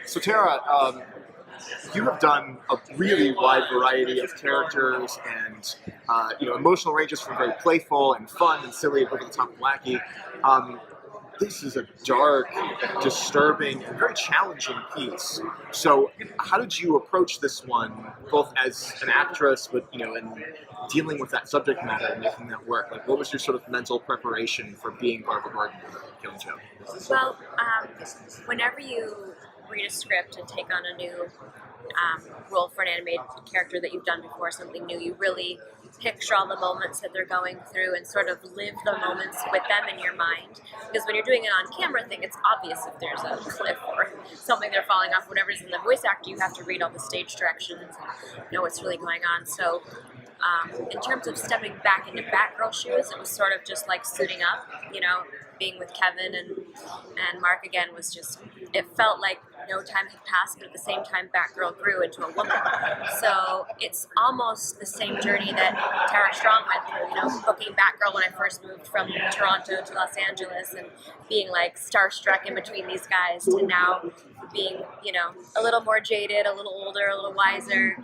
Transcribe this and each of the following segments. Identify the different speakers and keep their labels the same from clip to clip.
Speaker 1: So Tara, you have done a really wide variety of characters and emotional ranges from very playful and fun and silly and over the top and wacky. This is a dark, disturbing, and very challenging piece. So, how did you approach this one, both as an actress, but and dealing with that subject matter and making that work? Like, what was your sort of mental preparation for being Barbara Gordon in Killing Joke?
Speaker 2: Well, whenever you read a script and take on a new role for an animated character that you've done before, something new, you really picture all the moments that they're going through and sort of live the moments with them in your mind. Because when you're doing it on camera, I think it's obvious if there's a cliff or something they're falling off, whatever's in the voice actor, you have to read all the stage directions and know what's really going on. So in terms of stepping back into Batgirl shoes, it was sort of just like suiting up, being with Kevin and Mark again was just, it felt like no time had passed, but at the same time Batgirl grew into a woman. So it's almost the same journey that Tara Strong went through, booking Batgirl when I first moved from Toronto to Los Angeles and being like starstruck in between these guys to now being, a little more jaded, a little older, a little wiser,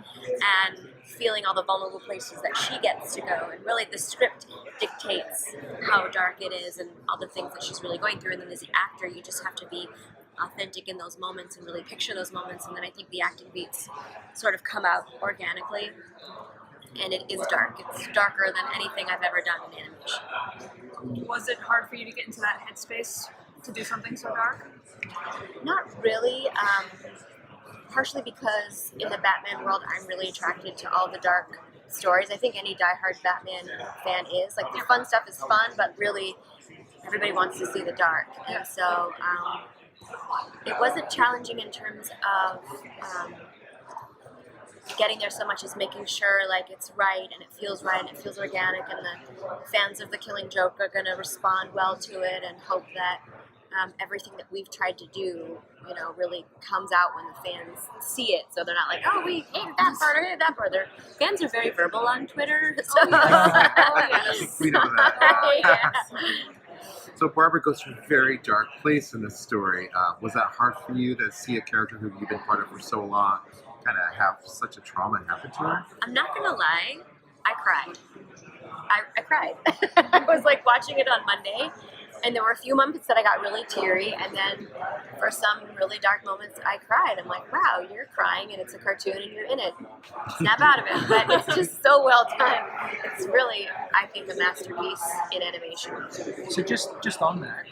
Speaker 2: and feeling all the vulnerable places that she gets to go. And really the script dictates how dark it is and all the things that she's really going through. And then as an actor, you just have to be authentic in those moments and really picture those moments. And then I think the acting beats sort of come out organically. And it is dark. It's darker than anything I've ever done in animation.
Speaker 3: Was it hard for you to get into that headspace to do something so dark?
Speaker 2: Not really. Partially because in the Batman world, I'm really attracted to all the dark stories. I think any diehard Batman fan is. Like, the fun stuff is fun, but really everybody wants to see the dark. And so it wasn't challenging in terms of getting there so much as making sure like it's right and it feels right and it feels organic and the fans of The Killing Joke are going to respond well to it and hope that everything that we've tried to do, really comes out when the fans see it. So they're not like, oh, we hated that part or hated that part. Their fans are very verbal on Twitter. So.
Speaker 4: We know that.
Speaker 2: Yeah.
Speaker 4: So Barbara goes to a very dark place in this story. Was that hard for you to see a character who you've been part of for so long kind of have such a trauma happen to her?
Speaker 2: I'm not going to lie, I cried. I cried. I was like watching it on Monday. And there were a few moments that I got really teary, and then for some really dark moments, I cried. I'm like, wow, you're crying, and it's a cartoon, and you're in it. Snap out of it. But it's just so well done. It's really, I think, a masterpiece in animation.
Speaker 5: So just on that,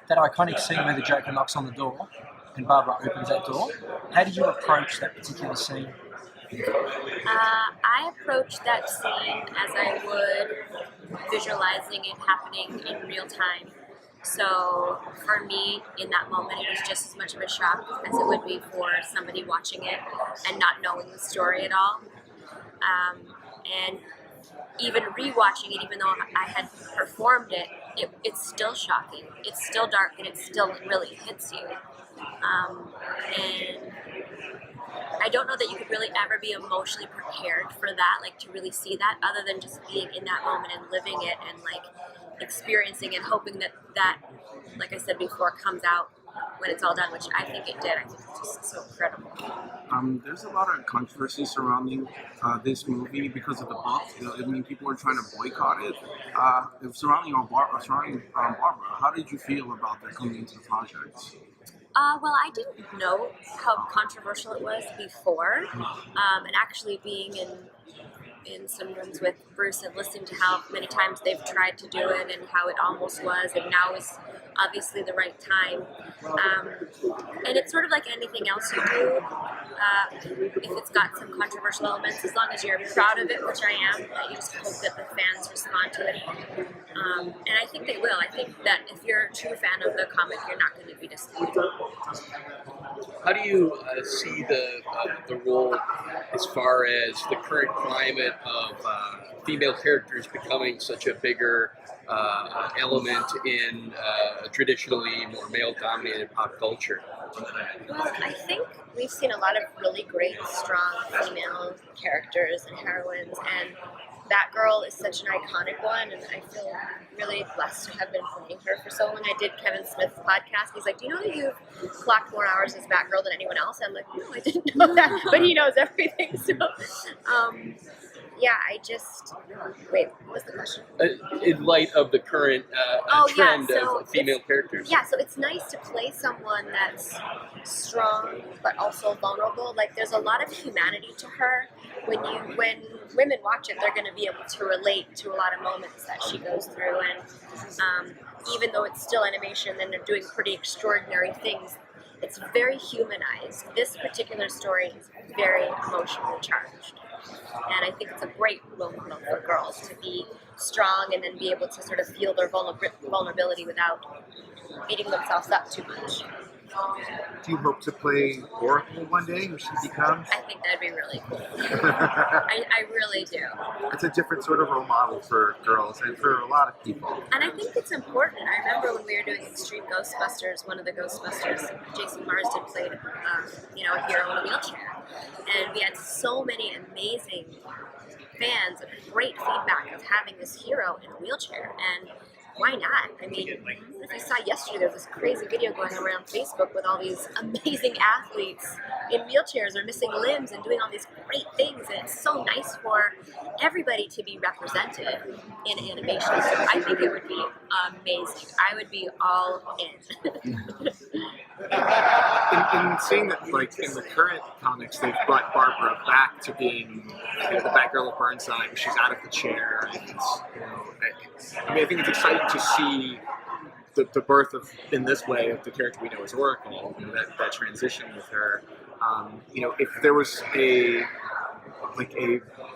Speaker 5: that iconic scene where the Joker knocks on the door and Barbara opens that door, how did you approach that particular scene?
Speaker 2: I approached that scene as I would visualizing it happening in real time. So for me, in that moment, it was just as much of a shock as it would be for somebody watching it and not knowing the story at all. And even rewatching it, even though I had performed it, it's still shocking. It's still dark, and it still really hits you. And I don't know that you could really ever be emotionally prepared for that, like to really see that, other than just being in that moment and living it and like experiencing and hoping that, like I said before, comes out when it's all done, which I think it did. I think it's just so incredible.
Speaker 6: There's a lot of controversy surrounding this movie because of the book. People were trying to boycott it. Surrounding Barbara, how did you feel about that coming into the project?
Speaker 2: Well, I didn't know how controversial it was before, and actually being in some rooms with Bruce and listening to how many times they've tried to do it and how it almost was, and now is obviously the right time. And it's sort of like anything else you do. If it's got some controversial elements, as long as you're proud of it, which I am, you just hope that the fans respond to it. And I think they will. I think that if you're a true fan of the comic, you're not going to be disappointed.
Speaker 7: How do you see the role as far as the current climate of female characters becoming such a bigger element in traditionally more male-dominated pop culture?
Speaker 2: Well, I think we've seen a lot of really great, strong female characters and heroines, and Batgirl is such an iconic one, and I feel really blessed to have been playing her for so long. I did Kevin Smith's podcast. He's like, "Do you know that you've clocked more hours as Batgirl than anyone else?" I'm like, "No, I didn't know that," but he knows everything. So, yeah, I just wait. What was the question?
Speaker 7: In light of the current trend
Speaker 2: so
Speaker 7: of female characters.
Speaker 2: Yeah, so it's nice to play someone that's strong but also vulnerable. Like there's a lot of humanity to her. When women watch it, they're going to be able to relate to a lot of moments that she goes through. And even though it's still animation and they're doing pretty extraordinary things, it's very humanized. This particular story is very emotionally charged. And I think it's a great role model for girls to be strong and then be able to sort of feel their vulnerability without beating themselves up too much.
Speaker 4: Do you hope to play Oracle one day, or she becomes?
Speaker 2: I think that'd be really cool. I really do.
Speaker 4: It's a different sort of role model for girls and for a lot of people.
Speaker 2: And I think it's important. I remember when we were doing Extreme Ghostbusters, one of the Ghostbusters, Jason Marsden played, a hero in a wheelchair. And we had so many amazing fans and great feedback of having this hero in a wheelchair. And why not? I mean, if you saw yesterday, there was this crazy video going around Facebook with all these amazing athletes in wheelchairs or missing limbs and doing all these great things. And it's so nice for everybody to be represented in animation. So I think it would be amazing. I would be all in.
Speaker 1: In seeing that, like in the current comics, they've brought Barbara back to being the Batgirl of Burnside. She's out of the chair, and I mean, I think it's exciting to see the birth of, in this way, of the character we know as Oracle. That transition with her. If there was a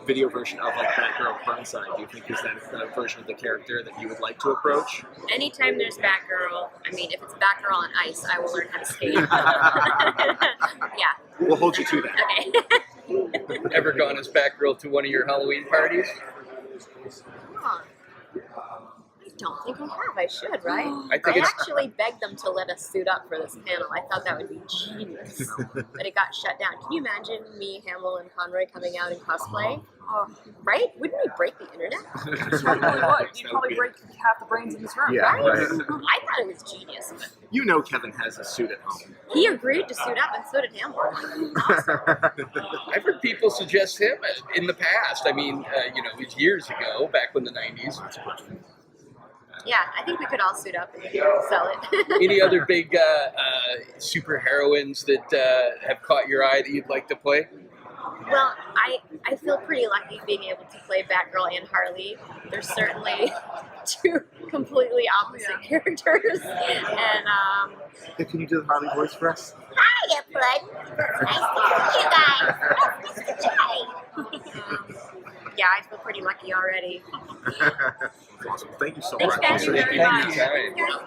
Speaker 1: video version of like Batgirl of Burnside, do you think is that a version of the character that you would like to approach?
Speaker 2: Anytime there's Batgirl, I mean, if it's Batgirl on ice, I will learn how to skate. Yeah.
Speaker 1: We'll hold you to that.
Speaker 2: Okay.
Speaker 7: Ever gone as Batgirl to one of your Halloween parties?
Speaker 2: Huh. I don't think I have. I should, right?
Speaker 7: I think
Speaker 2: I
Speaker 7: it's-
Speaker 2: actually begged them to let us suit up for this panel. I thought that would be genius. But it got shut down. Can you imagine me, Hamill, and Conroy coming out in cosplay? Oh, right? Wouldn't we break the internet?
Speaker 3: Probably would. You'd probably break half the brains in this room.
Speaker 4: Yeah,
Speaker 2: Right?
Speaker 4: right.
Speaker 2: I thought it was genius. But
Speaker 1: You know Kevin has a suit at home.
Speaker 2: he agreed to suit up, and so did Hamill. Awesome.
Speaker 7: I've heard people suggest him in the past. I mean, it was years ago, back when the 90s.
Speaker 2: Yeah, I think we could all suit up and sell it.
Speaker 7: Any other big super heroines that have caught your eye that you'd like to play?
Speaker 2: Well, I feel pretty lucky being able to play Batgirl and Harley. They're certainly two completely opposite characters. And
Speaker 4: Can you do the Harley voice for us?
Speaker 2: hiya, Bud. Nice to see you guys. Oh, Mr. J. Yeah, I feel pretty lucky already.
Speaker 1: Awesome. Thank you so
Speaker 2: Thanks,
Speaker 1: much.
Speaker 2: guys.
Speaker 7: Thank you.
Speaker 2: Thank you.
Speaker 7: Anytime.
Speaker 2: Thank you.